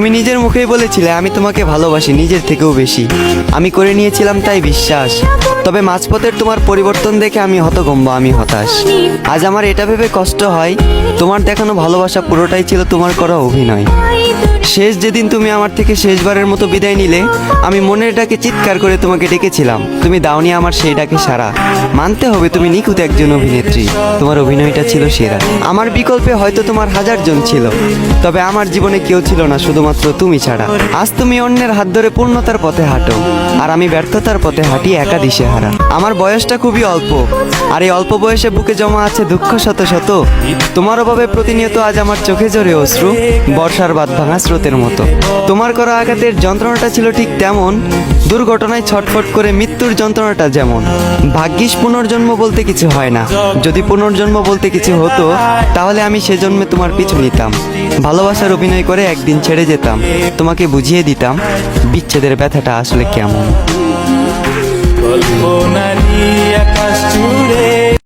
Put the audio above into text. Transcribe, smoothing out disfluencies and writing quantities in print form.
তুমি নিজের মুখেই বলেছিলে আমি তোমাকে ভালোবাসি নিজের থেকেও বেশি। আমি করে নিয়েছিলাম তাই বিশ্বাস। তবে মাঝপথের তোমার পরিবর্তন দেখে আমি হতভম্ব, আমি হতাশ। আজ আমার এটা ভেবে কষ্ট হয়, তোমার দেখানো ভালোবাসা পুরোটাই ছিল তোমার করা অভিনয়। শেষ যেদিন তুমি আমার থেকে শেষবারের মতো বিদায় নিলে, আমি মনের ডাকে চিৎকার করে তোমাকে ডেকেছিলাম। তুমি দাওনি আমার সেই ডাকে সাড়া। মানতে হবে তুমি নিখুঁত একজন অভিনেত্রী, তোমার অভিনয়টা ছিল সেরা। আমার বিকল্পে হয়তো তোমার হাজার জন ছিল, তবে আমার জীবনে কেউ ছিল না শুধুমাত্র তুমি ছাড়া। আজ তুমি অন্যের হাত ধরে পূর্ণতার পথে হাঁটো, আর আমি ব্যর্থতার পথে হাঁটি একা দিশেহারা। আমার বয়সটা খুবই অল্প, আর এই অল্প বয়সে বুকে জমা আছে দুঃখ শত শত। তোমার অভাবে প্রতিনিয়ত আজ আমার চোখে ঝরে অশ্রু, বর্ষার বাঁধ ভাঙা স্রোতের মতো। তোমার করা আঘাতের যন্ত্রণাটা ছিল ঠিক তেমন, দুর্ঘটনায় ছটফট করে মৃত্যুর যন্ত্রণাটা যেমন। ভাগ্যিস পুনর্জন্ম বলতে কিছু হয় না, যদি পুনর্জন্ম বলতে কিছু হতো তাহলে আমি সেজন্মে তোমার পিছু নিতাম। ভালোবাসার অভিনয় করে একদিন ছেড়ে যেতাম, তোমাকে বুঝিয়ে দিতাম বিচ্ছেদের ব্যথাটা আসলে কেমন।